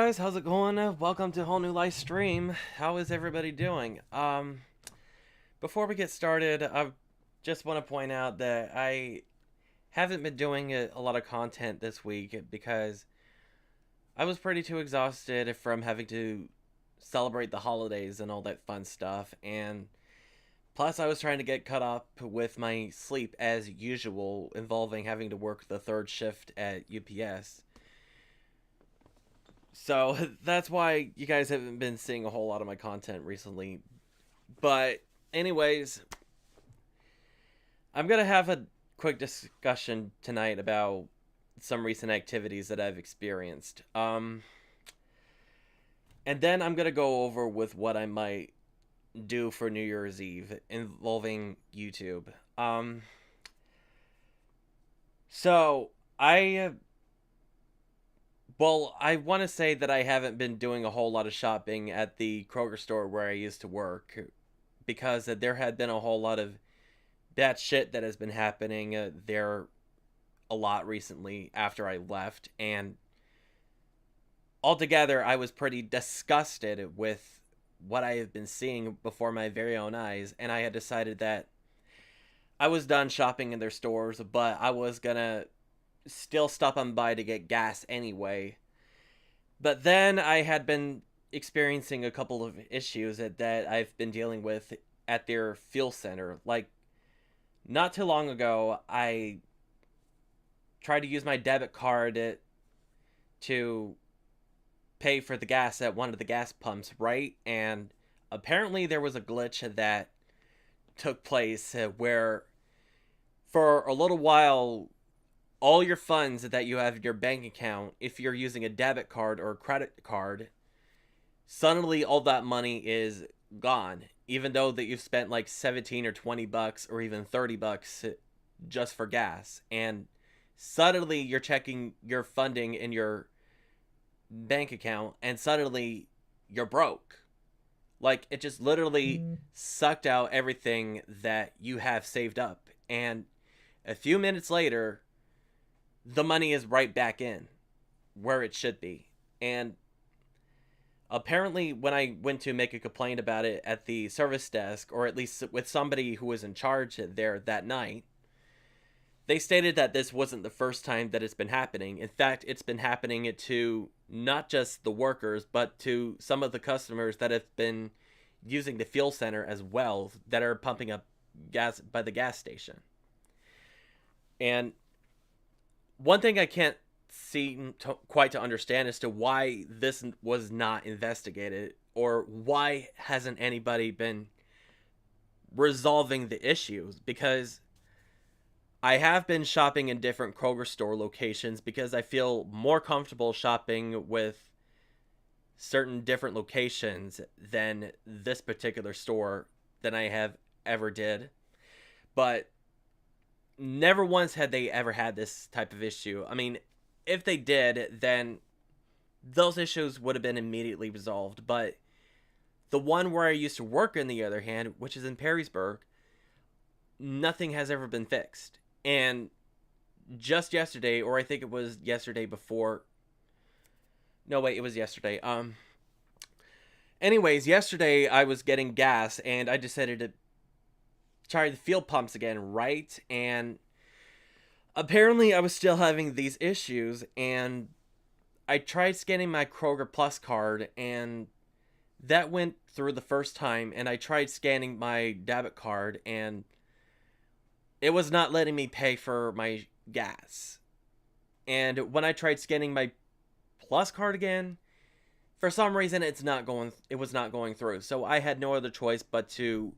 guys, how's it going? Welcome to Whole New Life Stream. How is everybody doing? Before we get started, I just want to point out that I haven't been doing a lot of content this week because I was pretty too exhausted from having to celebrate the holidays and all that fun stuff, and plus I was trying to get caught up with my sleep as usual, involving having to work the third shift at UPS. So that's why you guys haven't been seeing a whole lot of my content recently. But, anyways, I'm going to have a quick discussion tonight about some recent activities that I've experienced. And then I'm going to go over with what I might do for New Year's Eve involving YouTube. So, I want to say that I haven't been doing a whole lot of shopping at the Kroger store where I used to work because there had been a whole lot of bad shit that has been happening there a lot recently after I left. And altogether, I was pretty disgusted with what I have been seeing before my very own eyes. And I had decided that I was done shopping in their stores, but I was going to still stop on by to get gas anyway. But then I had been experiencing a couple of issues that I've been dealing with at their fuel center. Like, not too long ago, I tried to use my debit card to pay for the gas at one of the gas pumps, right? And apparently there was a glitch that took place where for a little while all your funds that you have in your bank account, if you're using a debit card or a credit card, suddenly all that money is gone, even though that you've spent like 17 or 20 bucks or even 30 bucks just for gas. And suddenly you're checking your funding in your bank account and suddenly you're broke. Like, it just literally sucked out everything that you have saved up. And a few minutes later, the money is right back in where it should be. And apparently when I went to make a complaint about it at the service desk, or at least with somebody who was in charge there that night, they stated that this wasn't the first time that it's been happening. In fact, it's been happening to not just the workers, but to some of the customers that have been using the fuel center as well, that are pumping up gas by the gas station. And one thing I can't seem quite to understand as to why this was not investigated, or why hasn't anybody been resolving the issues, because I have been shopping in different Kroger store locations because I feel more comfortable shopping with certain different locations than this particular store than I have ever did. But never once had they ever had this type of issue. I mean, if they did, then those issues would have been immediately resolved. But the one where I used to work, on the other hand, which is in Perrysburg, nothing has ever been fixed. And just yesterday, or I think it was yesterday before. No, wait, it was yesterday. Anyways, yesterday I was getting gas and I decided to try the fuel pumps again, right? And apparently I was still having these issues, and I tried scanning my Kroger Plus card and that went through the first time, and I tried scanning my debit card and it was not letting me pay for my gas. And when I tried scanning my Plus card again, for some reason it was not going through. So I had no other choice but to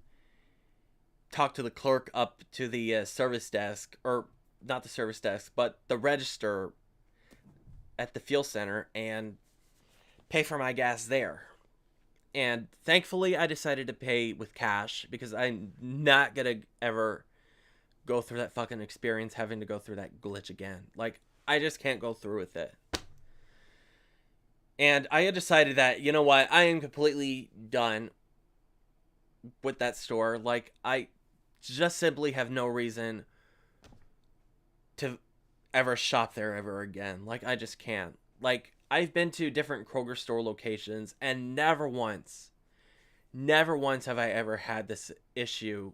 talk to the clerk up to the service desk, or not the service desk, but the register at the fuel center, and pay for my gas there. And thankfully I decided to pay with cash because I'm not gonna ever go through that fucking experience having to go through that glitch again. Like, I just can't go through with it. And I had decided that, you know what, I am completely done with that store. Like, I just simply have no reason to ever shop there ever again. Like, I just can't. Like, I've been to different Kroger store locations, and never once have I ever had this issue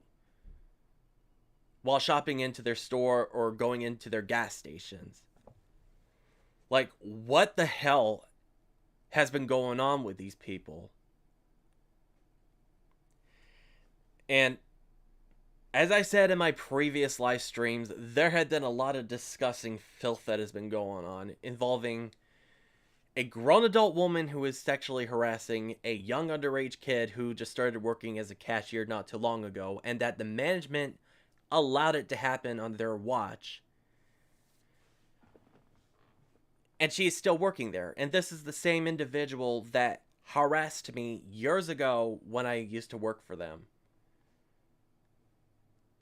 while shopping into their store or going into their gas stations. Like, what the hell has been going on with these people? And as I said in my previous live streams, there had been a lot of disgusting filth that has been going on involving a grown adult woman who is sexually harassing a young underage kid who just started working as a cashier not too long ago, and that the management allowed it to happen on their watch. And she is still working there. And this is the same individual that harassed me years ago when I used to work for them.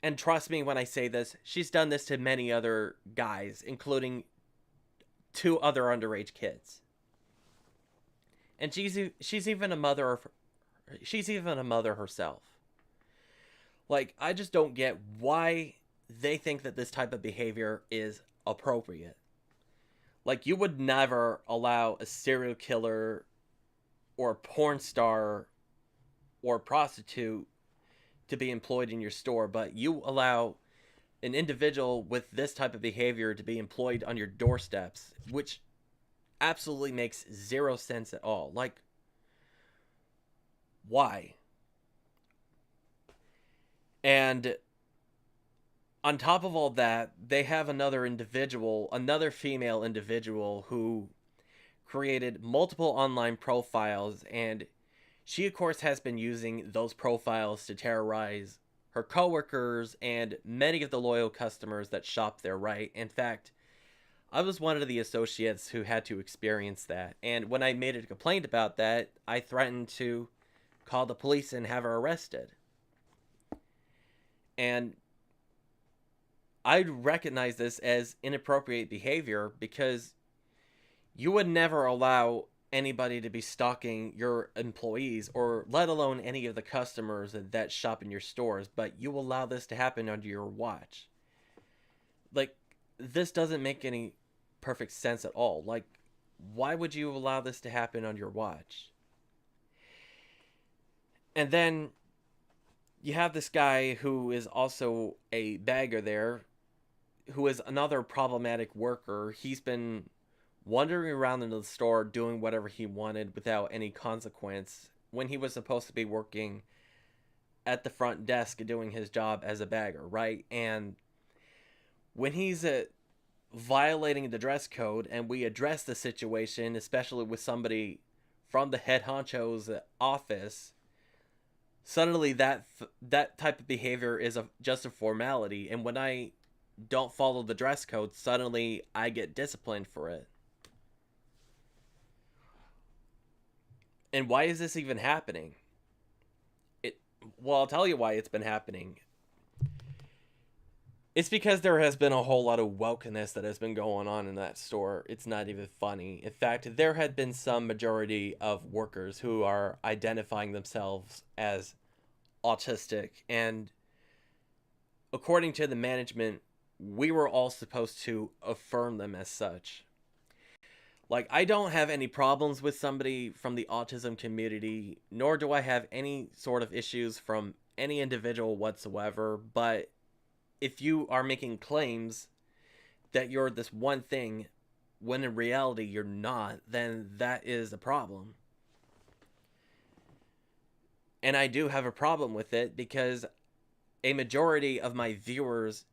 And trust me when I say this, she's done this to many other guys, including 2 other underage kids. And she's even a mother of she's even a mother herself. Like, I just don't get why they think that this type of behavior is appropriate. Like, you would never allow a serial killer or a porn star or a prostitute to be employed in your store, but you allow an individual with this type of behavior to be employed on your doorsteps, which absolutely makes zero sense at all. Like, why? And on top of all that, they have another female individual who created multiple online profiles, and she of course has been using those profiles to terrorize her coworkers and many of the loyal customers that shop there, right? In fact, I was one of the associates who had to experience that, and when I made a complaint about that, I threatened to call the police and have her arrested. And I recognize this as inappropriate behavior because you would never allow anybody to be stalking your employees, or let alone any of the customers that shop in your stores, but you allow this to happen under your watch. Like, this doesn't make any perfect sense at all. Like, why would you allow this to happen on your watch? And then you have this guy who is also a bagger there, who is another problematic worker. He's been wandering around in the store doing whatever he wanted without any consequence when he was supposed to be working at the front desk doing his job as a bagger, right? And when he's violating the dress code and we address the situation, especially with somebody from the head honcho's office, suddenly that type of behavior is just a formality, and when I don't follow the dress code, suddenly I get disciplined for it. And why is this even happening? Well, I'll tell you why it's been happening. It's because there has been a whole lot of wokeness that has been going on in that store. It's not even funny. In fact, there had been some majority of workers who are identifying themselves as autistic, and according to the management, we were all supposed to affirm them as such. Like, I don't have any problems with somebody from the autism community, nor do I have any sort of issues from any individual whatsoever, but if you are making claims that you're this one thing when in reality you're not, then that is a problem. And I do have a problem with it because a majority of my viewers,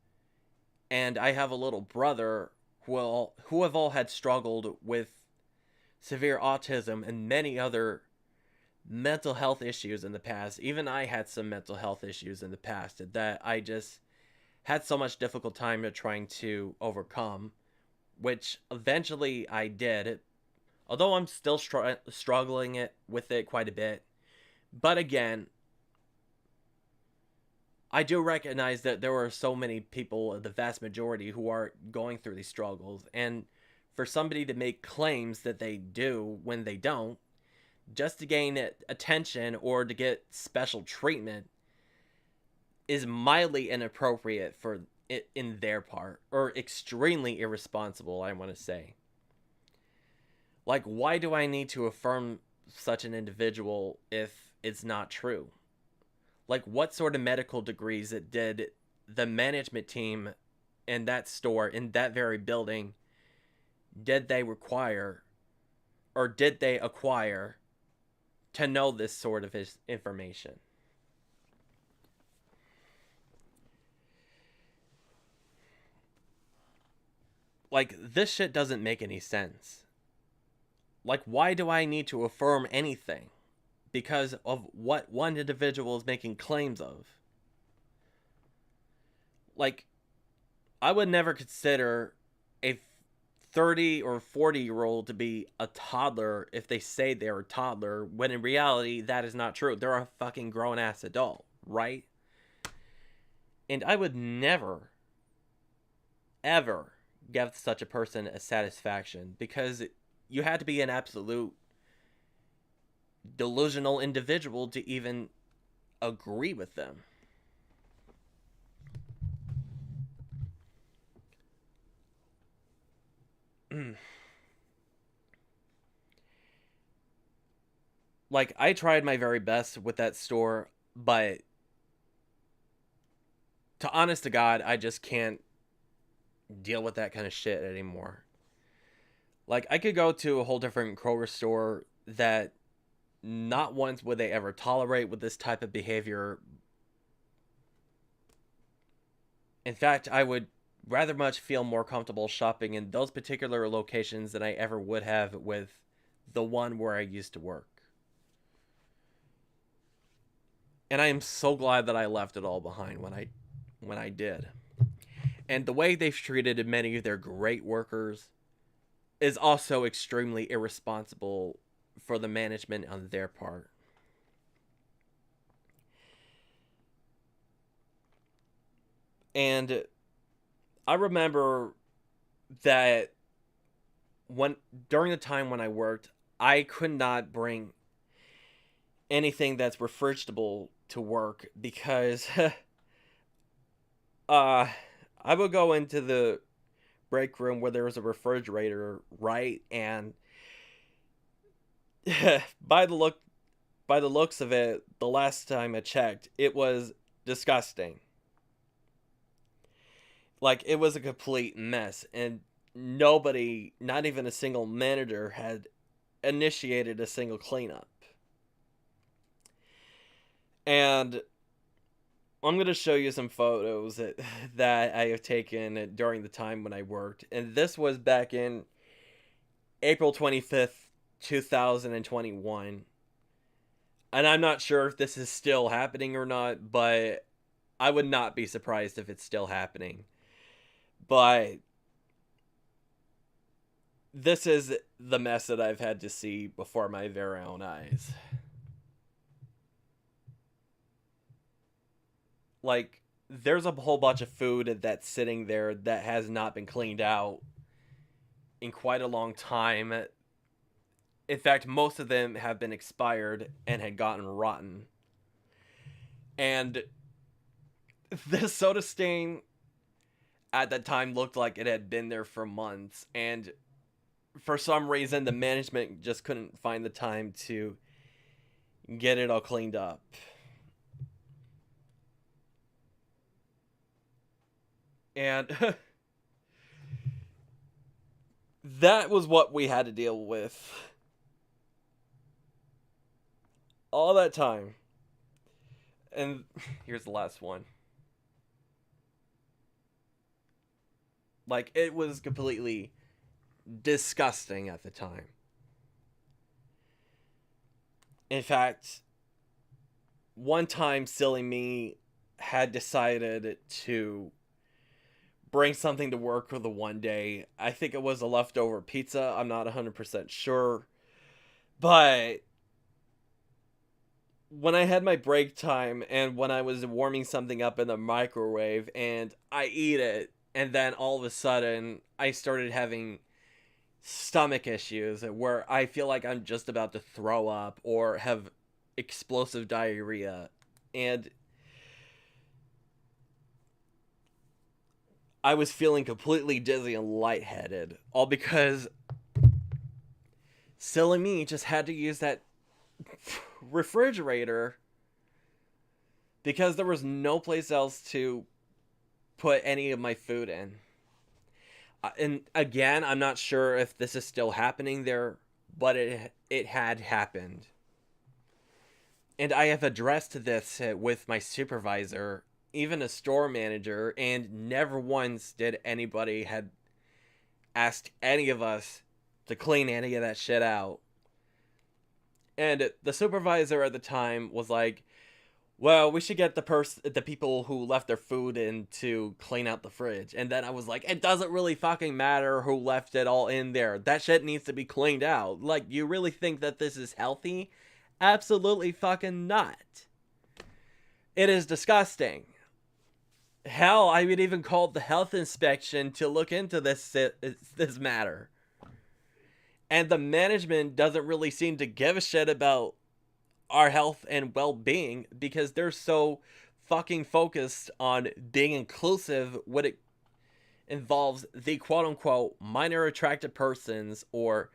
and I have a little brother who have all had struggled with severe autism and many other mental health issues in the past. Even I had some mental health issues in the past that I just had so much difficult time trying to overcome, which eventually I did, although I'm still struggling with it quite a bit. But again, I do recognize that there are so many people, the vast majority, who are going through these struggles, and for somebody to make claims that they do when they don't, just to gain attention or to get special treatment, is mildly inappropriate for it in their part, or extremely irresponsible, I want to say. Like, why do I need to affirm such an individual if it's not true? Like, what sort of medical degrees did the management team in that store, in that very building, did they require or did they acquire to know this sort of information? Like, this shit doesn't make any sense. Like, why do I need to affirm anything because of what one individual is making claims of? Like, I would never consider a 30 or 40-year-old to be a toddler if they say they're a toddler, when in reality, that is not true. They're a fucking grown ass adult, right? And I would never, ever give such a person a satisfaction, because you had to be an absolute delusional individual to even agree with them. Like, I tried my very best with that store, but to honest to God, I just can't deal with that kind of shit anymore. Like, I could go to a whole different Kroger store that not once would they ever tolerate with this type of behavior. In fact, I would rather much feel more comfortable shopping in those particular locations than I ever would have with the one where I used to work. And I am so glad that I left it all behind when I did. And the way they've treated many of their great workers is also extremely irresponsible for the management on their part. And I remember that when during the time when I worked, I could not bring anything that's refrigerable to work because I would go into the break room where there was a refrigerator, right? And by the look by the looks of it, the last time I checked, it was disgusting. Like, it was a complete mess, and nobody, not even a single manager, had initiated a single cleanup. And I'm going to show you some photos that I have taken during the time when I worked. And this was back in April 25th, 2021. And I'm not sure if this is still happening or not, but I would not be surprised if it's still happening. But this is the mess that I've had to see before my very own eyes. Like, there's a whole bunch of food that's sitting there that has not been cleaned out in quite a long time. In fact, most of them have been expired and had gotten rotten. And this soda stain at that time looked like it had been there for months. And for some reason, the management just couldn't find the time to get it all cleaned up. And that was what we had to deal with all that time. And here's the last one. Like, it was completely disgusting at the time. In fact, one time silly me had decided to bring something to work for the one day. I think it was a leftover pizza. I'm not 100% sure. But when I had my break time and when I was warming something up in the microwave and I eat it, and then all of a sudden I started having stomach issues where I feel like I'm just about to throw up or have explosive diarrhea. And I was feeling completely dizzy and lightheaded, all because silly me just had to use that refrigerator because there was no place else to put any of my food in. And again, I'm not sure if this is still happening there, but it had happened. And I have addressed this with my supervisor, even a store manager, and never once did anybody had asked any of us to clean any of that shit out. And the supervisor at the time was like, well, we should get the people who left their food in to clean out the fridge. And then I was like, it doesn't really fucking matter who left it all in there. That shit needs to be cleaned out. Like, you really think that this is healthy? Absolutely fucking not. It is disgusting. Hell, I would even call the health inspection to look into this matter. And the management doesn't really seem to give a shit about our health and well-being because they're so fucking focused on being inclusive when it involves the quote-unquote minor attracted persons or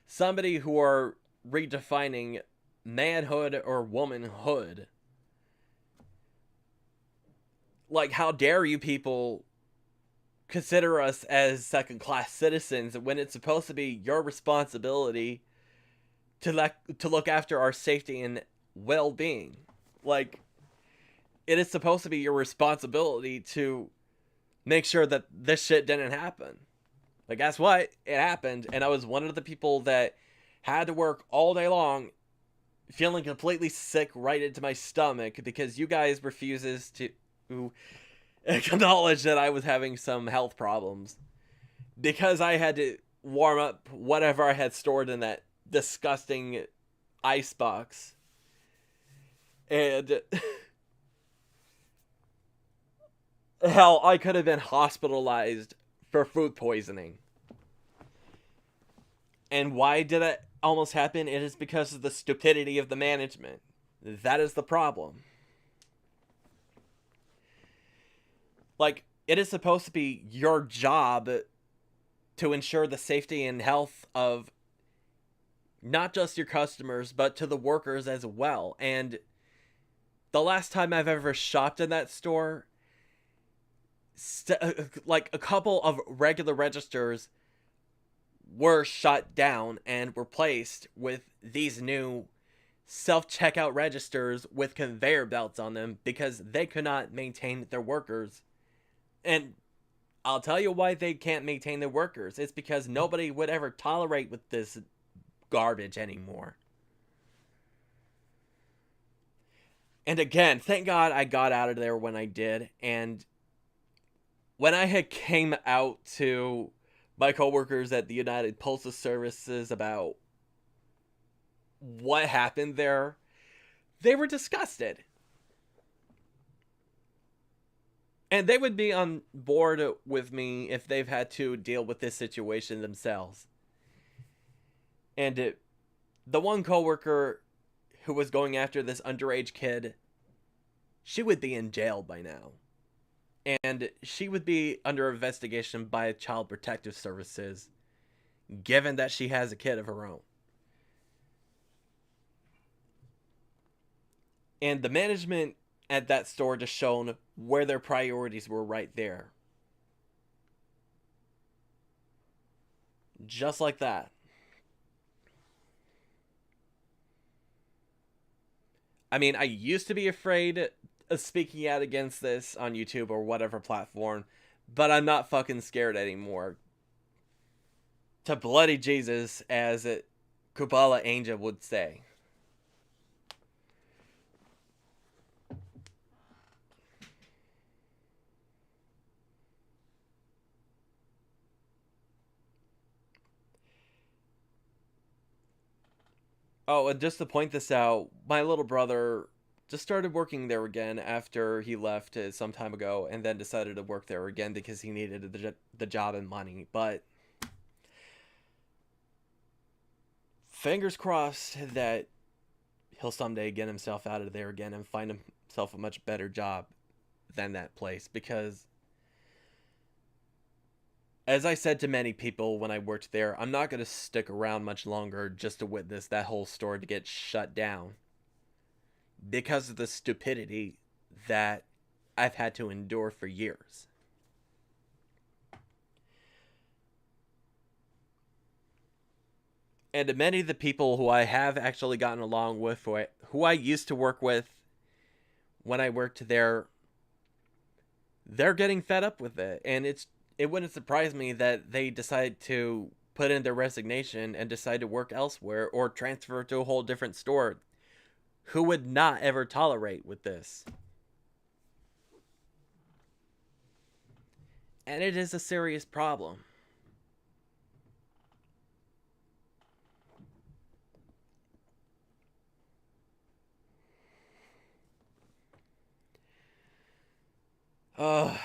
somebody who are redefining manhood or womanhood. Like, how dare you people consider us as second-class citizens when it's supposed to be your responsibility to look after our safety and well-being. Like, it is supposed to be your responsibility to make sure that this shit didn't happen. But guess what? It happened, and I was one of the people that had to work all day long feeling completely sick right into my stomach because you guys refuses to acknowledge that I was having some health problems because I had to warm up whatever I had stored in that disgusting ice box. And hell, I could have been hospitalized for food poisoning. And why did it almost happen? It is because of the stupidity of the management. That is the problem. Like, it is supposed to be your job to ensure the safety and health of not just your customers, but to the workers as well. And the last time I've ever shopped in that store, like a couple of regular registers were shut down and replaced with these new self-checkout registers with conveyor belts on them because they could not maintain their workers. And I'll tell you why they can't maintain their workers. It's because nobody would ever tolerate with this garbage anymore. And again, thank God I got out of there when I did. And when I had came out to my coworkers at the United Postal Services about what happened there, they were disgusted. And they would be on board with me if they've had to deal with this situation themselves. And the one coworker who was going after this underage kid, she would be in jail by now. And she would be under investigation by Child Protective Services, given that she has a kid of her own. And the management at that store just shown where their priorities were right there. Just like that. I mean, I used to be afraid of speaking out against this on YouTube or whatever platform, but I'm not fucking scared anymore. To bloody Jesus, as Kubala Angel would say. Oh, and just to point this out, my little brother just started working there again after he left some time ago and then decided to work there again because he needed the job and money. But fingers crossed that he'll someday get himself out of there again and find himself a much better job than that place, because As I said to many people when I worked there, I'm not going to stick around much longer just to witness that whole store to get shut down because of the stupidity that I've had to endure for years. And many of the people who I have actually gotten along with, who I used to work with when I worked there, they're getting fed up with it. And it wouldn't surprise me that they decide to put in their resignation and decide to work elsewhere or transfer to a whole different store. Who would not ever tolerate with this? And it is a serious problem. Uh,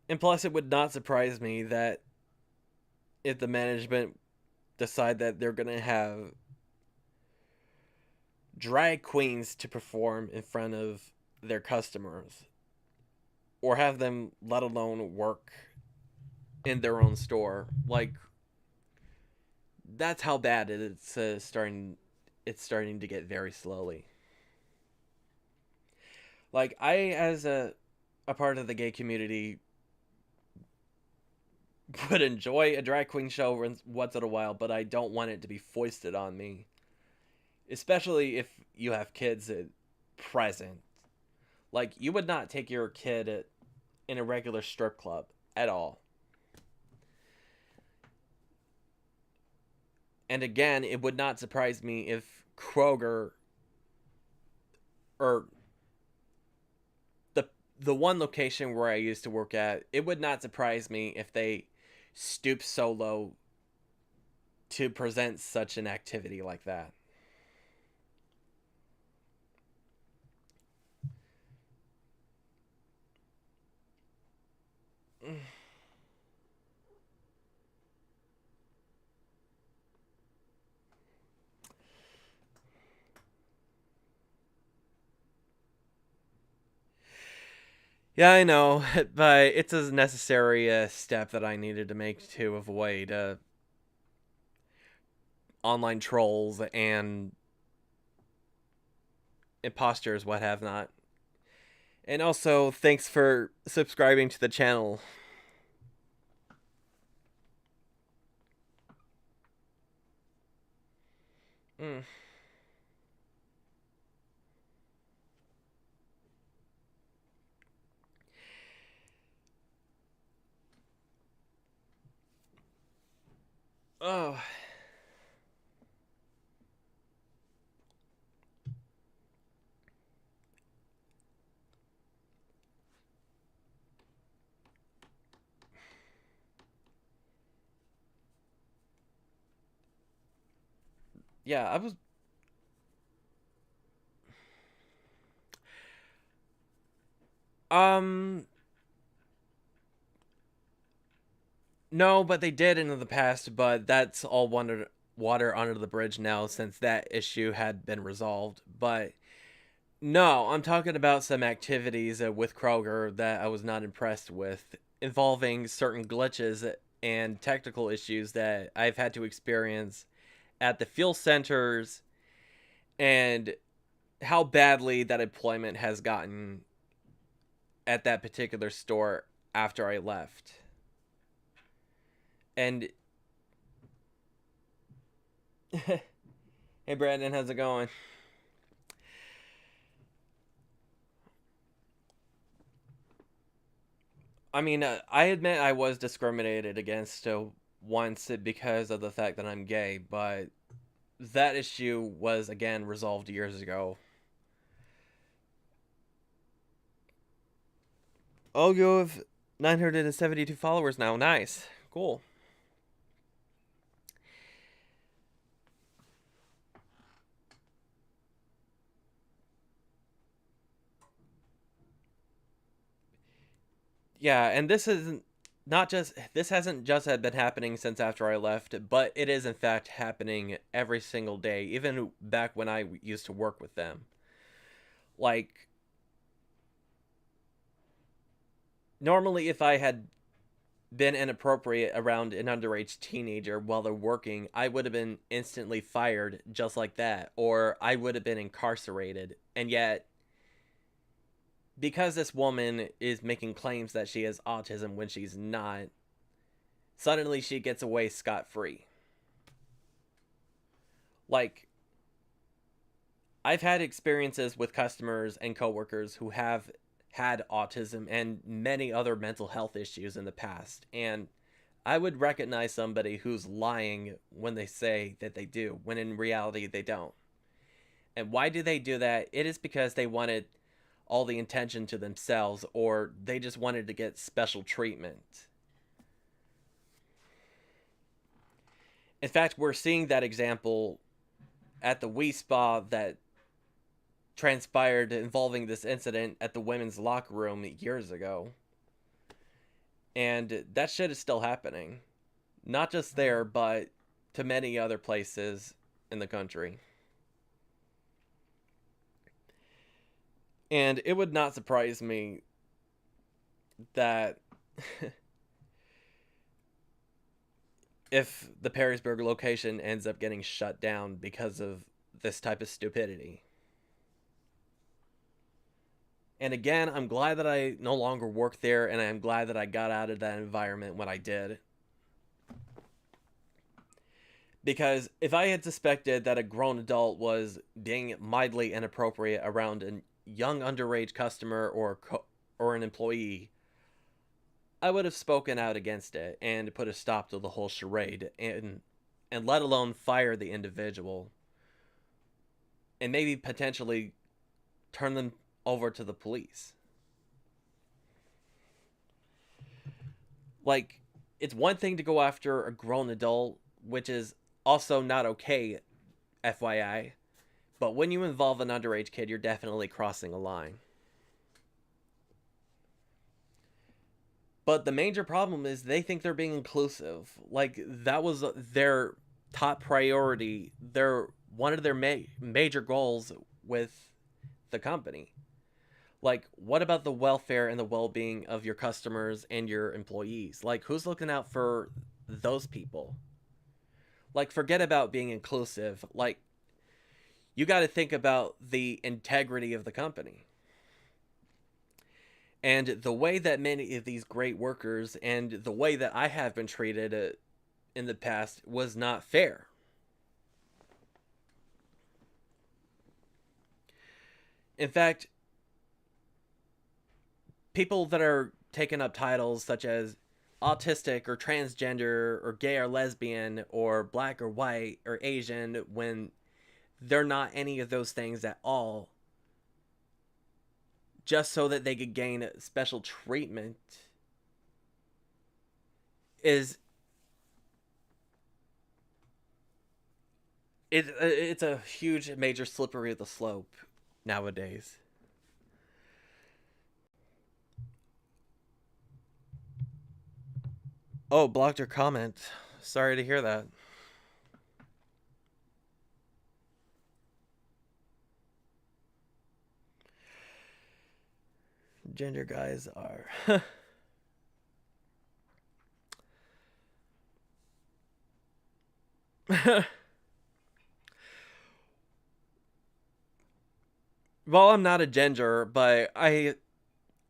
and plus, it would not surprise me that if the management decide that they're going to have drag queens to perform in front of their customers or have them let alone work in their own store. Like, that's how bad it's starting to get very slowly. Like, I as a part of the gay community would enjoy a drag queen show once in a while, but I don't want it to be foisted on me, especially if you have kids present. Like, you would not take your kid in a regular strip club at all. And again, it would not surprise me if Kroger or the the one location where I used to work at, it would not surprise me if they stoop so low to present such an activity like that. Yeah, I know, but it's a necessary step that I needed to make to avoid online trolls and imposters, what have not. And also, thanks for subscribing to the channel. Mm. Oh, yeah, I was. Um, no, but they did in the past, but that's all water under the bridge now since that issue had been resolved. But no, I'm talking about some activities with Kroger that I was not impressed with, involving certain glitches and technical issues that I've had to experience at the fuel centers, and how badly that employment has gotten at that particular store after I left. And hey, Brandon, how's it going? I mean, I admit I was discriminated against once because of the fact that I'm gay, but that issue was again resolved years ago. Oh, you have 972 followers now. Nice. Cool. Yeah, and this isn't. not just this hasn't just had been happening since after I left, but it is in fact happening every single day, even back when I used to work with them. Like normally if I had been inappropriate around an underage teenager while they're working, I would have been instantly fired just like that, or I would have been incarcerated. And yet, because this woman is making claims that she has autism when she's not, suddenly she gets away scot free. Like, I've had experiences with customers and coworkers who have had autism and many other mental health issues in the past, and I would recognize somebody who's lying when they say that they do, when in reality they don't. And why do they do that? It is because they wanted all the attention to themselves, or they just wanted to get special treatment. In fact, we're seeing that example at the Wii Spa that transpired involving this incident at the women's locker room years ago. And that shit is still happening. Not just there, but to many other places in the country. And it would not surprise me that if the Perrysburg location ends up getting shut down because of this type of stupidity. And again, I'm glad that I no longer work there, and I'm glad that I got out of that environment when I did. Because if I had suspected that a grown adult was being mildly inappropriate around a young underage customer or an employee, I would have spoken out against it and put a stop to the whole charade, and let alone fire the individual, and maybe potentially turn them over to the police. Like, it's one thing to go after a grown adult, which is also not okay, FYI, but when you involve an underage kid, you're definitely crossing a line. But the major problem is they think they're being inclusive. Like, that was their top priority. Their one of their major goals with the company. Like, what about the welfare and the well-being of your customers and your employees? Like, who's looking out for those people? Like, forget about being inclusive. Like, you got to think about the integrity of the company. And the way that many of these great workers and the way that I have been treated in the past was not fair. In fact, people that are taking up titles such as autistic or transgender or gay or lesbian or black or white or Asian when they're not any of those things at all, just so that they could gain special treatment, is it's a huge major slippery of the slope nowadays. Oh, blocked your comment. Sorry to hear that. Gender guys are. Well, I'm not a gender, but I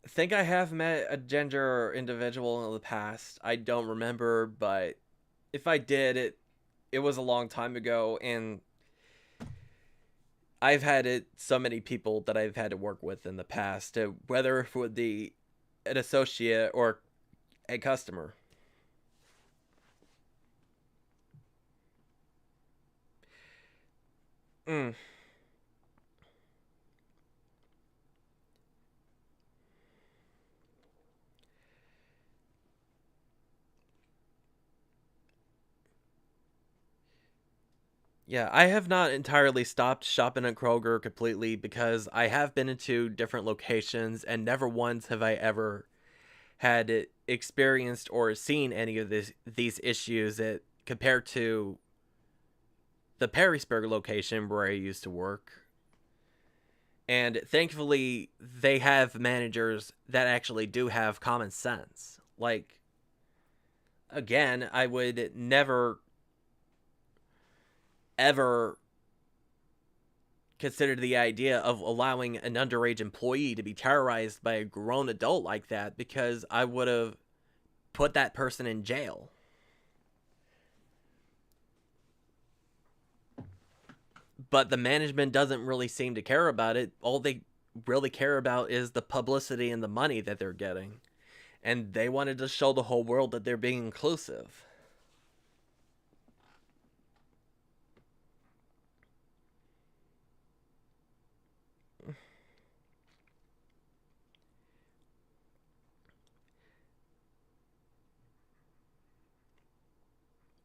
think I have met a gender individual in the past. I don't remember, but if I did, it was a long time ago, and I've had it so many people that I've had to work with in the past, whether it would be an associate or a customer. Mm. Yeah, I have not entirely stopped shopping at Kroger completely because I have been into different locations and never once have I ever had experienced or seen any of these issues that compared to the Perrysburg location where I used to work. And thankfully, they have managers that actually do have common sense. Like, again, I would never, ever consider the idea of allowing an underage employee to be terrorized by a grown adult like that, because I would have put that person in jail. But the management doesn't really seem to care about it. All they really care about is the publicity and the money that they're getting. And they wanted to show the whole world that they're being inclusive.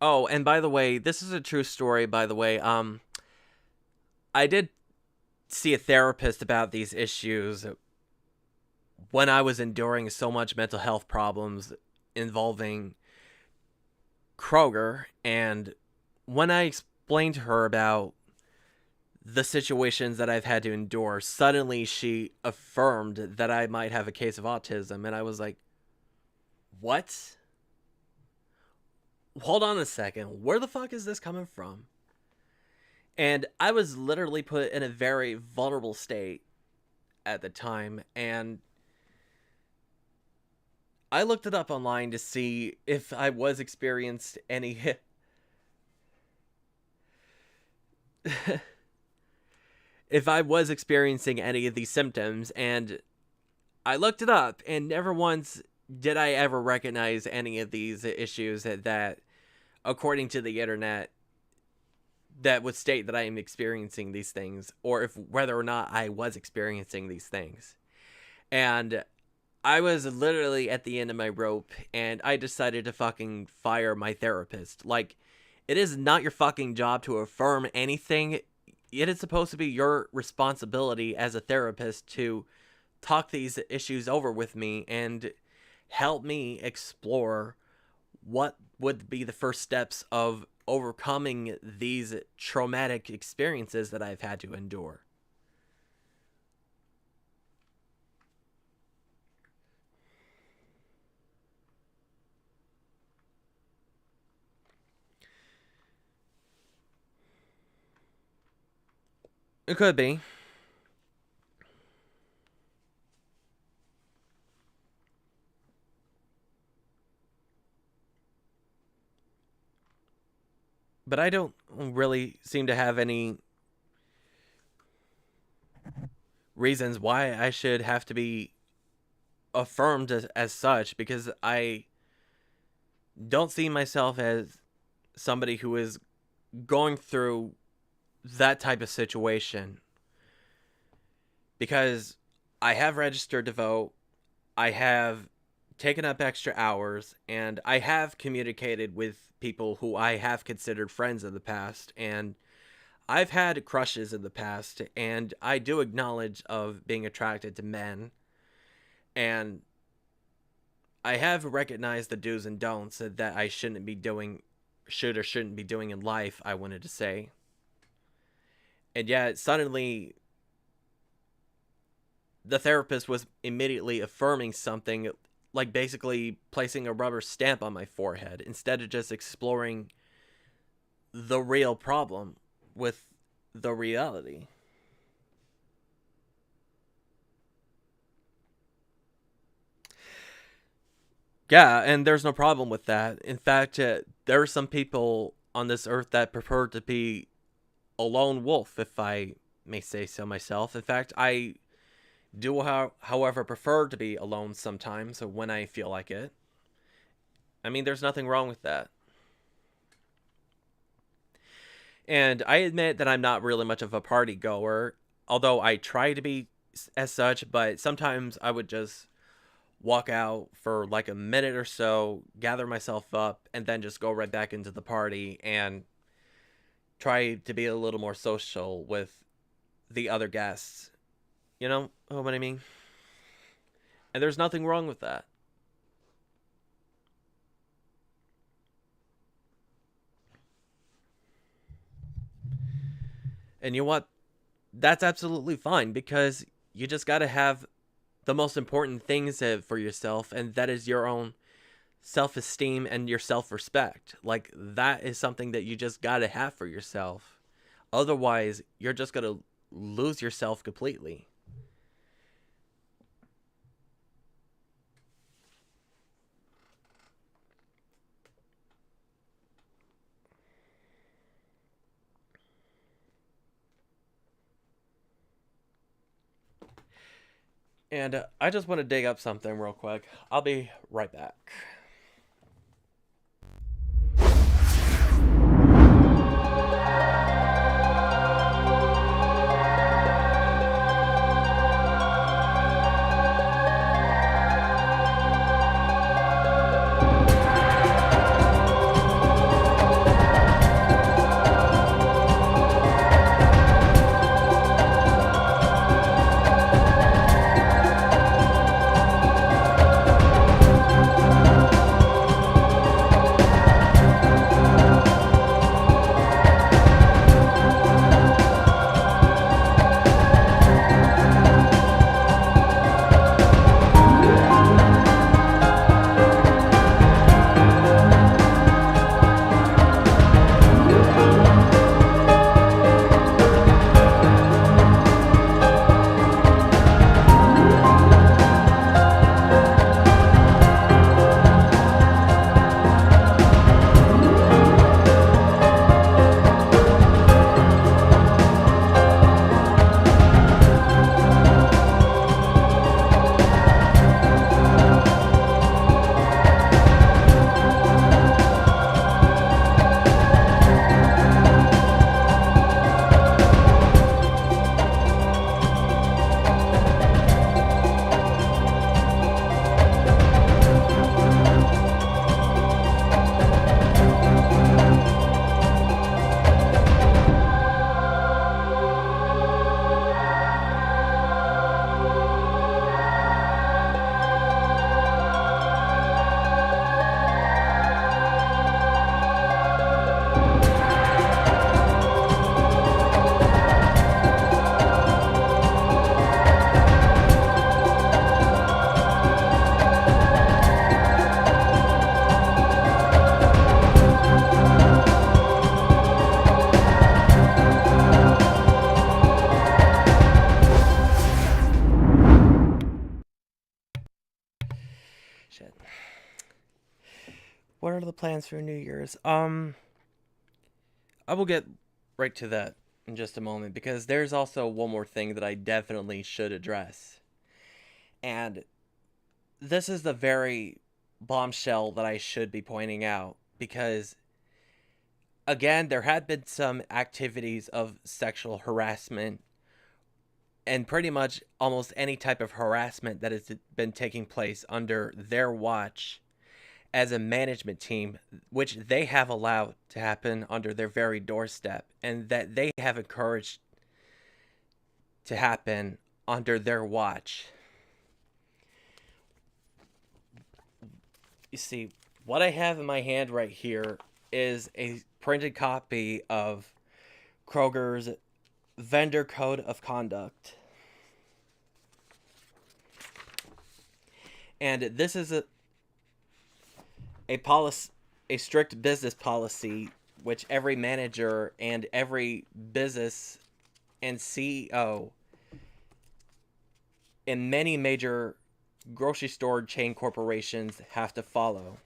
Oh, and by the way, this is a true story, by the way. I did see a therapist about these issues when I was enduring so much mental health problems involving Kroger, and when I explained to her about the situations that I've had to endure, suddenly she affirmed that I might have a case of autism, and I was like, what? Hold on a second. Where the fuck is this coming from? And I was literally put in a very vulnerable state at the time, and I looked it up online to see if I was experienced any if I was experiencing any of these symptoms, and I looked it up, and never once did I ever recognize any of these issues that according to the internet, that would state that I am experiencing these things, or if whether or not I was experiencing these things. And I was literally at the end of my rope, and I decided to fucking fire my therapist. Like, it is not your fucking job to affirm anything. It is supposed to be your responsibility as a therapist to talk these issues over with me and help me explore what would be the first steps of overcoming these traumatic experiences that I've had to endure. It could be. But I don't really seem to have any reasons why I should have to be affirmed as such, because I don't see myself as somebody who is going through that type of situation, because I have registered to vote, I have taken up extra hours, and I have communicated with people who I have considered friends in the past, and I've had crushes in the past, and I do acknowledge of being attracted to men, and I have recognized the do's and don'ts that I shouldn't be doing, should or shouldn't be doing in life, I wanted to say. And yet, suddenly, the therapist was immediately affirming something, like basically placing a rubber stamp on my forehead, instead of just exploring the real problem with the reality. Yeah, and there's no problem with that. In fact, there are some people on this earth that prefer to be a lone wolf, if I may say so myself. In fact, I do, however, prefer to be alone sometimes when I feel like it. I mean, there's nothing wrong with that. And I admit that I'm not really much of a party goer, although I try to be as such, but sometimes I would just walk out for like a minute or so, gather myself up, and then just go right back into the party and try to be a little more social with the other guests. You know what I mean? And there's nothing wrong with that. And you know what? That's absolutely fine because you just got to have the most important things for yourself, and that is your own self esteem and your self respect. Like, that is something that you just got to have for yourself. Otherwise, you're just going to lose yourself completely. And I just want to dig up something real quick. I'll be right back. Shit. What are the plans for New Year's? I will get right to that in just a moment because there's also one more thing that I definitely should address. And this is the very bombshell that I should be pointing out because, again, there had been some activities of sexual harassment and pretty much almost any type of harassment that has been taking place under their watch as a management team, which they have allowed to happen under their very doorstep, and that they have encouraged to happen under their watch. You see, what I have in my hand right here is a printed copy of Kroger's Vendor Code of Conduct. And this is a policy, a strict business policy, which every manager and every business and CEO in many major grocery store chain corporations have to follow.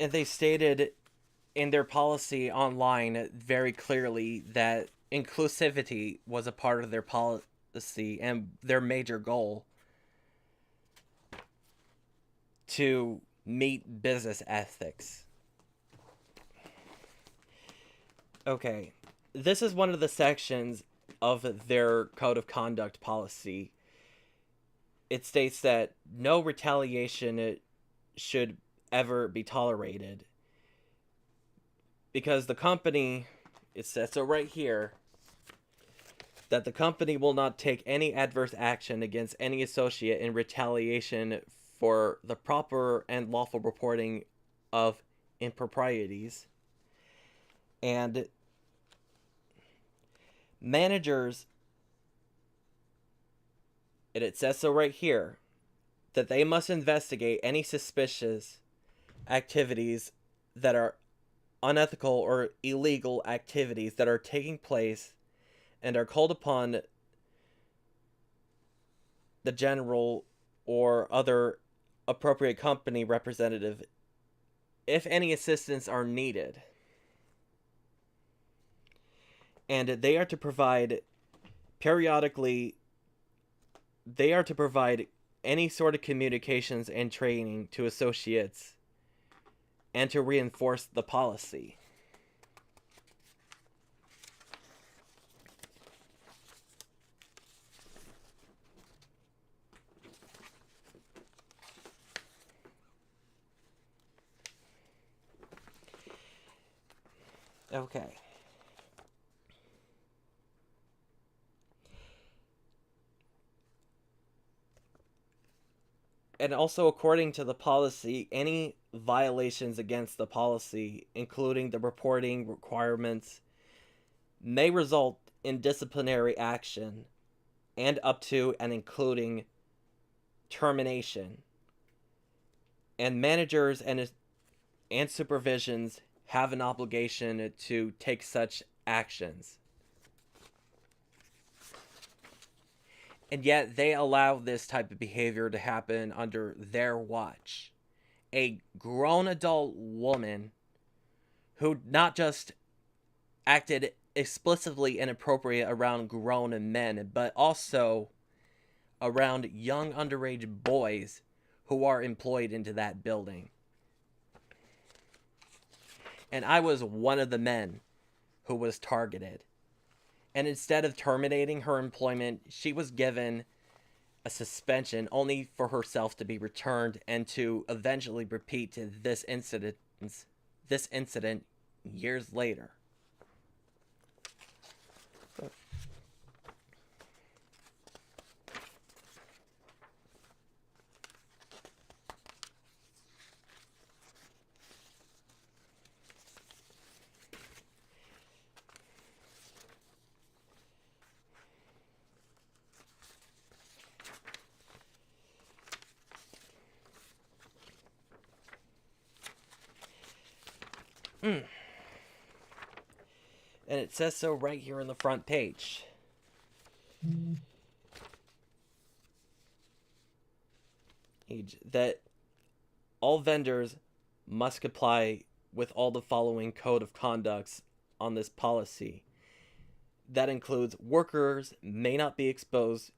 And they stated in their policy online very clearly that inclusivity was a part of their policy and their major goal to meet business ethics. Okay, this is one of the sections of their code of conduct policy. It states that no retaliation should ever be tolerated. Because the company, it says so right here, that the company will not take any adverse action against any associate in retaliation for the proper and lawful reporting of improprieties. And managers, and it says so right here, that they must investigate any suspicious activities that are unethical or illegal activities that are taking place and are called upon the general or other appropriate company representative if any assistance are needed. And they are to provide periodically, they are to provide any sort of communications and training to associates and to reinforce the policy. Okay. And also, according to the policy, any violations against the policy, including the reporting requirements, may result in disciplinary action and up to and including termination. And managers and supervisions have an obligation to take such actions. And yet they allow this type of behavior to happen under their watch. A grown adult woman who not just acted explicitly inappropriate around grown men, but also around young underage boys who are employed into that building. And I was one of the men who was targeted. And instead of terminating her employment, she was given a suspension only for herself to be returned and to eventually repeat this incident years later. And it says so right here on the front page. That all vendors must comply with all the following code of conducts on this policy. That includes workers may not be exposed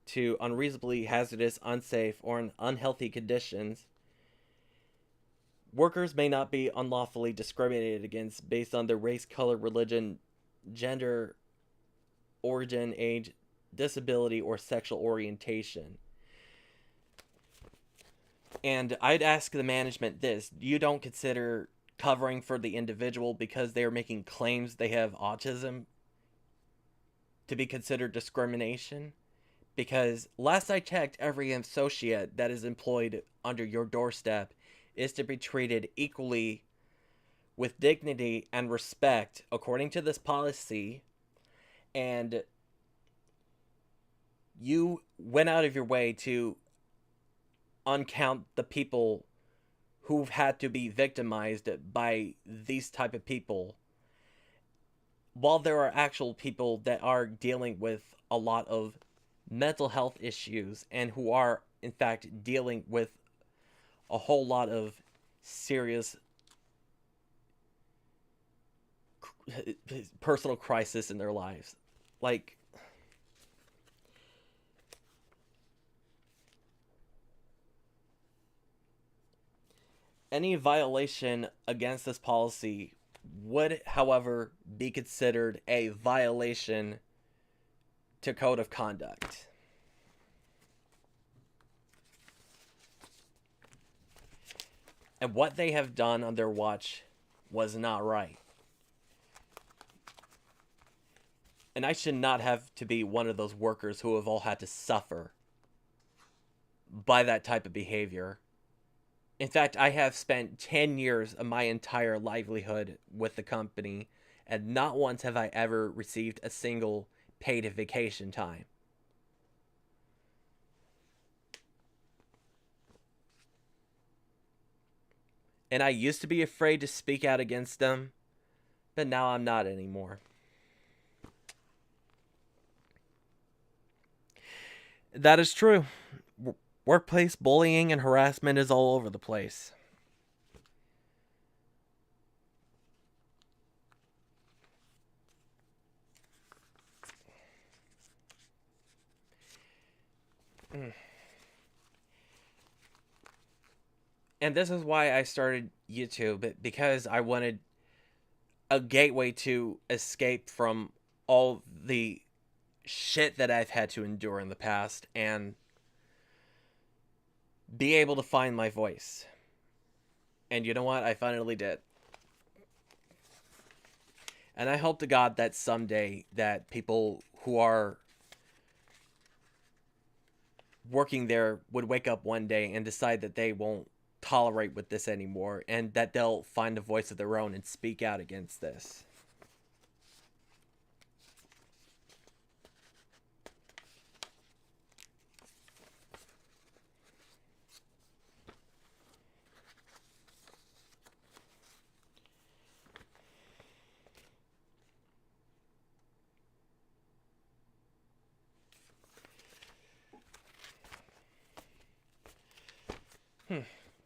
to unreasonably hazardous, unsafe, or unhealthy conditions. Workers may not be unlawfully discriminated against based on their race, color, religion, gender, origin, age, disability, or sexual orientation. And I'd ask the management this: you don't consider covering for the individual because they are making claims they have autism to be considered discrimination? Because last I checked, every associate that is employed under your doorstep is to be treated equally with dignity and respect according to this policy. And you went out of your way to uncount the people who've had to be victimized by these type of people, while there are actual people that are dealing with a lot of mental health issues and who are in fact dealing with a whole lot of serious personal crisis in their lives. Like, any violation against this policy would, however, be considered a violation to code of conduct. And what they have done on their watch was not right. And I should not have to be one of those workers who have all had to suffer by that type of behavior. In fact, I have spent 10 years of my entire livelihood with the company, and not once have I ever received a single paid vacation time. And I used to be afraid to speak out against them, but now I'm not anymore. That is true. Workplace bullying and harassment is all over the place. And this is why I started YouTube, because I wanted a gateway to escape from all the shit that I've had to endure in the past and be able to find my voice. And you know what? I finally did. And I hope to God that someday that people who are working there would wake up one day and decide that they won't tolerate with this anymore, and that they'll find a voice of their own and speak out against this.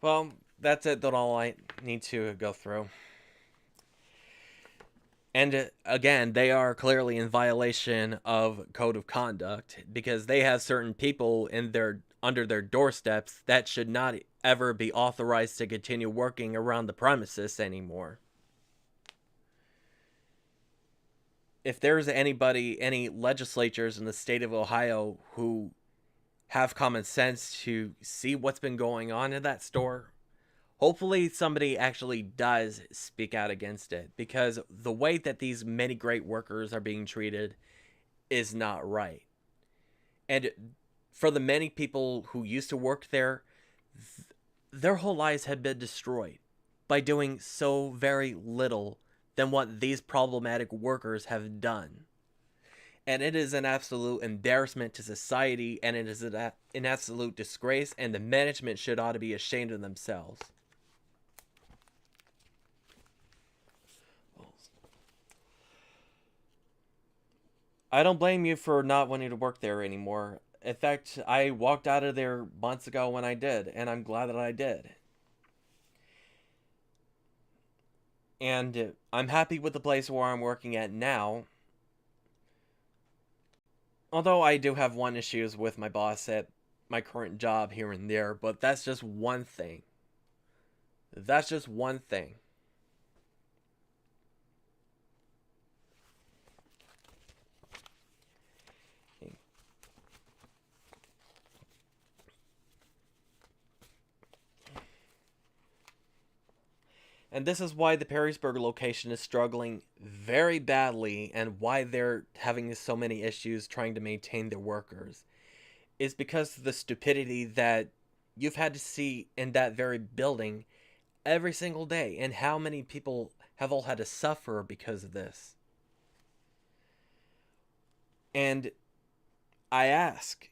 Well, that's it. That's all I need to go through. And again, they are clearly in violation of code of conduct, because they have certain people in their under their doorsteps that should not ever be authorized to continue working around the premises anymore. If there's anybody, any legislatures in the state of Ohio who have common sense to see what's been going on in that store, hopefully somebody actually does speak out against it, because the way that these many great workers are being treated is not right. And for the many people who used to work there, their whole lives had been destroyed by doing so very little than what these problematic workers have done. And it is an absolute embarrassment to society, and it is an absolute disgrace, and the management should ought to be ashamed of themselves. I don't blame you for not wanting to work there anymore. In fact, I walked out of there months ago when I did, and I'm glad that I did. And I'm happy with the place where I'm working at now. Although I do have one issues with my boss at my current job here and there, but that's just one thing. That's just one thing. And this is why the Perrysburg location is struggling very badly, and why they're having so many issues trying to maintain their workers. Is because of the stupidity that you've had to see in that very building every single day, and how many people have all had to suffer because of this. And I ask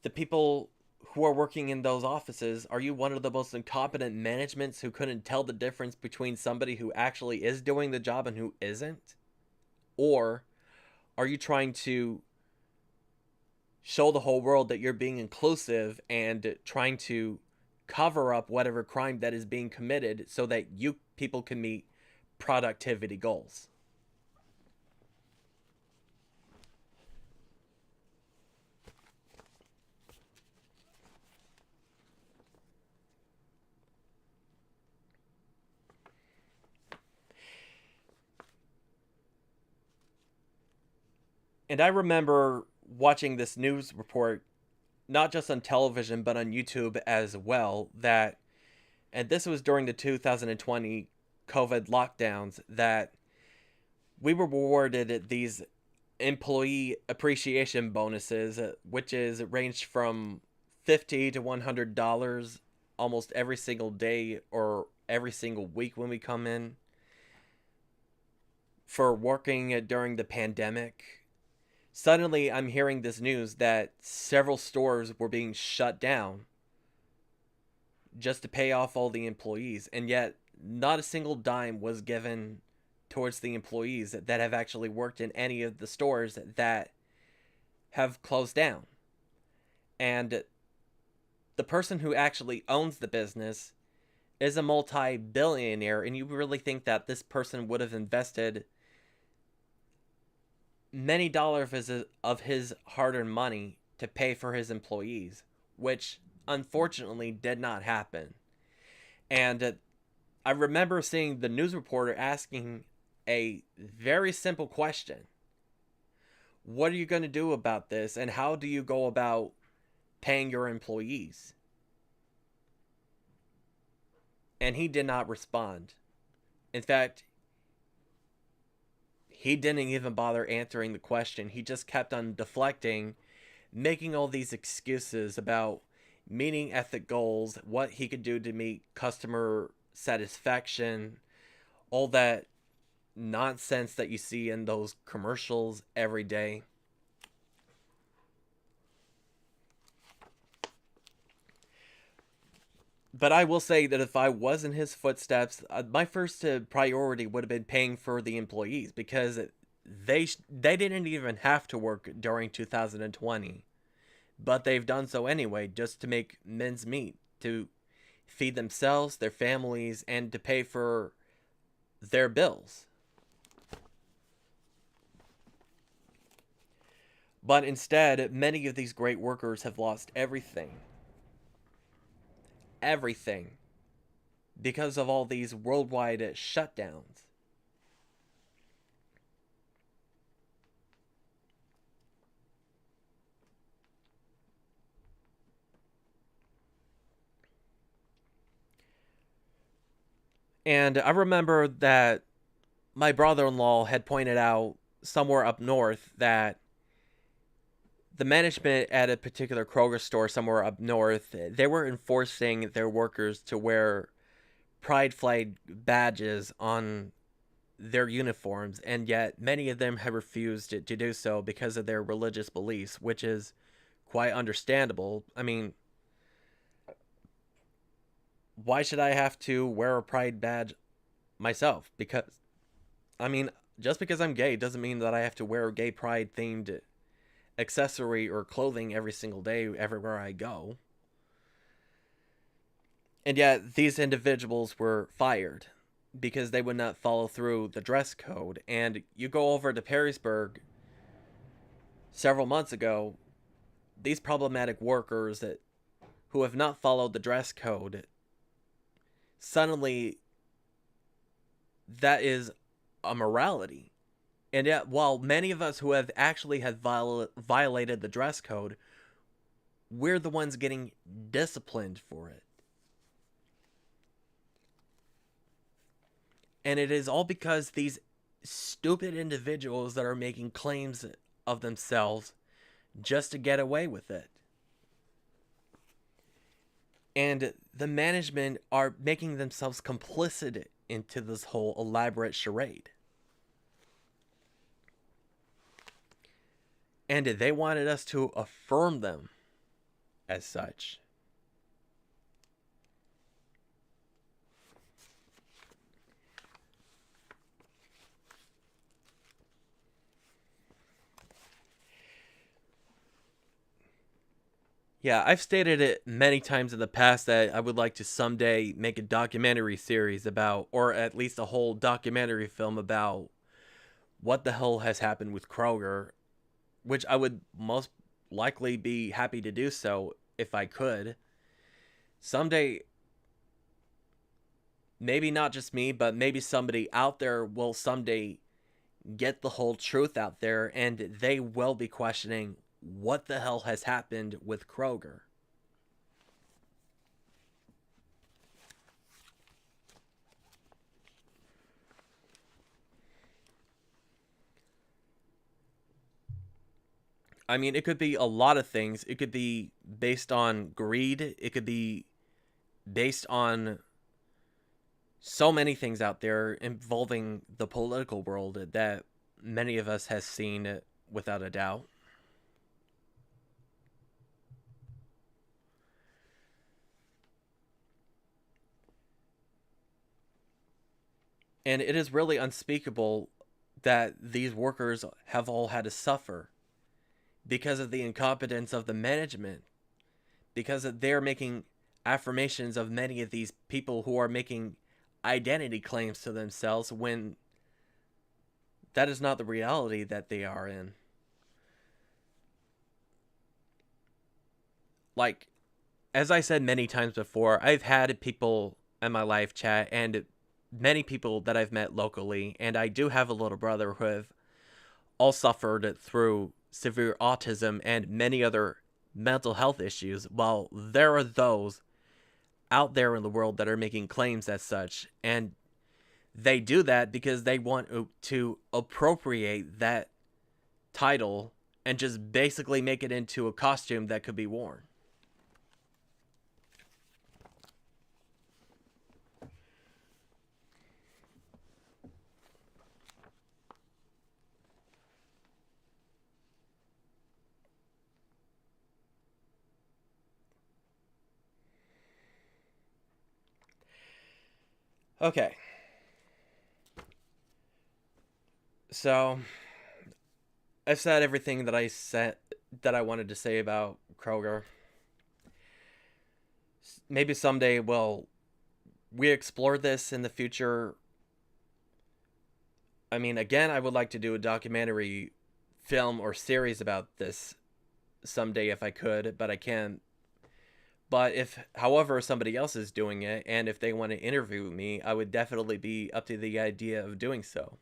the people who are working in those offices, are you one of the most incompetent managements who couldn't tell the difference between somebody who actually is doing the job and who isn't? Or are you trying to show the whole world that you're being inclusive and trying to cover up whatever crime that is being committed so that you people can meet productivity goals? And I remember watching this news report, not just on television, but on YouTube as well, that and this was during the 2020 COVID lockdowns, that we were awarded these employee appreciation bonuses, which is ranged from $50 to $100 almost every single day or every single week when we come in for working during the pandemic. Suddenly, I'm hearing this news that several stores were being shut down just to pay off all the employees, and yet not a single dime was given towards the employees that have actually worked in any of the stores that have closed down. And the person who actually owns the business is a multi-billionaire, and you really think that this person would have invested many dollars of his hard-earned money to pay for his employees, which unfortunately did not happen. And I remember seeing the news reporter asking a very simple question: what are you going to do about this, and how do you go about paying your employees? And he did not respond. In fact, he didn't even bother answering the question. He just kept on deflecting, making all these excuses about meeting ethic goals, what he could do to meet customer satisfaction, all that nonsense that you see in those commercials every day. But I will say that if I was in his footsteps, my first priority would have been paying for the employees, because they didn't even have to work during 2020, but they've done so anyway just to make ends meet, to feed themselves, their families, and to pay for their bills. But instead, many of these great workers have lost everything. Everything. Because of all these worldwide shutdowns. And I remember that my brother-in-law had pointed out somewhere up north that the management at a particular Kroger store somewhere up north, they were enforcing their workers to wear pride flag badges on their uniforms, and yet many of them have refused to do so because of their religious beliefs, which is quite understandable. I mean, why should I have to wear a pride badge myself? Because, I mean, just because I'm gay doesn't mean that I have to wear a gay pride themed accessory or clothing every single day everywhere I go. And yet these individuals were fired because they would not follow through the dress code. And you go over to Perrysburg several months ago, these problematic workers who have not followed the dress code, suddenly that is a morality. And yet, while many of us who have actually had violated the dress code, we're the ones getting disciplined for it. And it is all because these stupid individuals that are making claims of themselves just to get away with it. And the management are making themselves complicit into this whole elaborate charade. And they wanted us to affirm them as such. Yeah, I've stated it many times in the past that I would like to someday make a documentary series about, or at least a whole documentary film about, what the hell has happened with Kroger, which I would most likely be happy to do so if I could. Someday, maybe not just me, but maybe somebody out there will someday get the whole truth out there, and they will be questioning what the hell has happened with Kroger. I mean, it could be a lot of things. It could be based on greed. It could be based on so many things out there involving the political world that many of us has seen without a doubt. And it is really unspeakable that these workers have all had to suffer because of the incompetence of the management, because they're making affirmations of many of these people who are making identity claims to themselves when that is not the reality that they are in. Like, as I said many times before, I've had people in my life chat and many people that I've met locally, and I do have a little brother who have all suffered through severe autism and many other mental health issues, while there are those out there in the world that are making claims as such, and they do that because they want to appropriate that title and just basically make it into a costume that could be worn. Okay, so I've said everything that I wanted to say about Kroger. Maybe someday we'll we explore this in the future. I mean, again, I would like to do a documentary film or series about this someday if I could, but I can't. But if, however, somebody else is doing it, and if they want to interview me, I would definitely be up to the idea of doing so.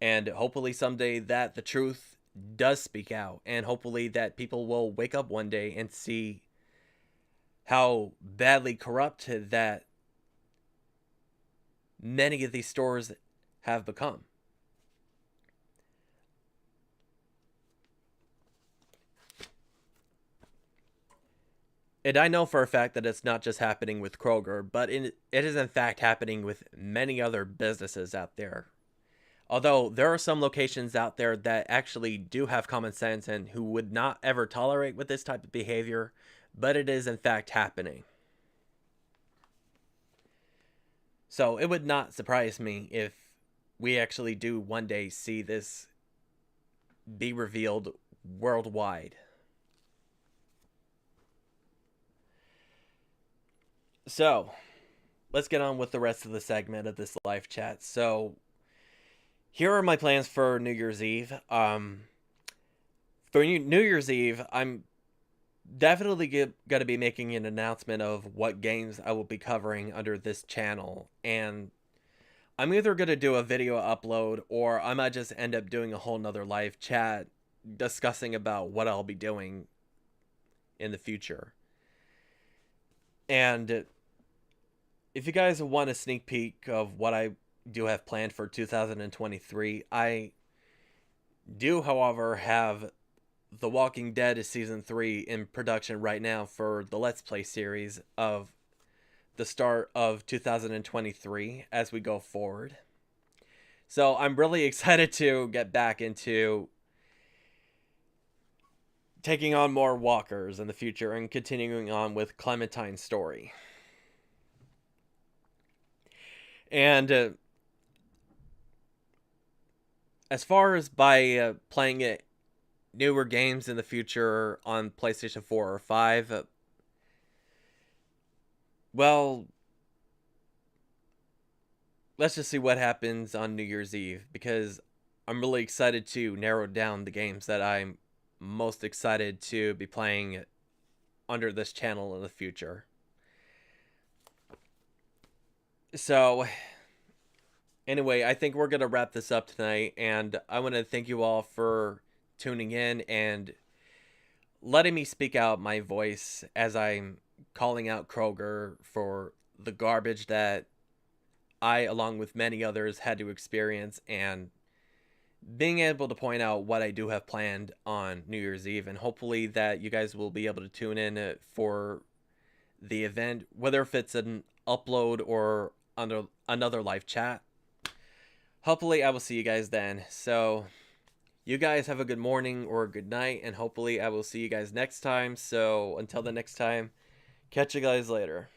And hopefully someday that the truth does speak out, and hopefully that people will wake up one day and see how badly corrupt that many of these stores have become. And I know for a fact that it's not just happening with Kroger, but it is in fact happening with many other businesses out there. Although there are some locations out there that actually do have common sense and who would not ever tolerate with this type of behavior, but it is in fact happening. So it would not surprise me if we actually do one day see this be revealed worldwide. So, let's get on with the rest of the segment of this live chat. So, here are my plans for New Year's Eve. For New Year's Eve, I'm definitely going to be making an announcement of what games I will be covering under this channel. And I'm either going to do a video upload or I might just end up doing a whole nother live chat discussing about what I'll be doing in the future. And if you guys want a sneak peek of what I do have planned for 2023, I do, however, have The Walking Dead Season 3 in production right now for the Let's Play series of the start of 2023 as we go forward. So I'm really excited to get back into taking on more walkers in the future and continuing on with Clementine's story. And as far as by playing it newer games in the future on PlayStation 4 or 5, well, let's just see what happens on New Year's Eve, because I'm really excited to narrow down the games that I'm most excited to be playing under this channel in the future. So, anyway, I think we're going to wrap this up tonight, and I want to thank you all for tuning in and letting me speak out my voice as I'm calling out Kroger for the garbage that I, along with many others, had to experience and being able to point out what I do have planned on New Year's Eve, and hopefully that you guys will be able to tune in for the event, whether if it's an upload or under another live chat. Hopefully, I will see you guys then. So, you guys have a good morning or a good night, and hopefully, I will see you guys next time. So, until the next time, catch you guys later.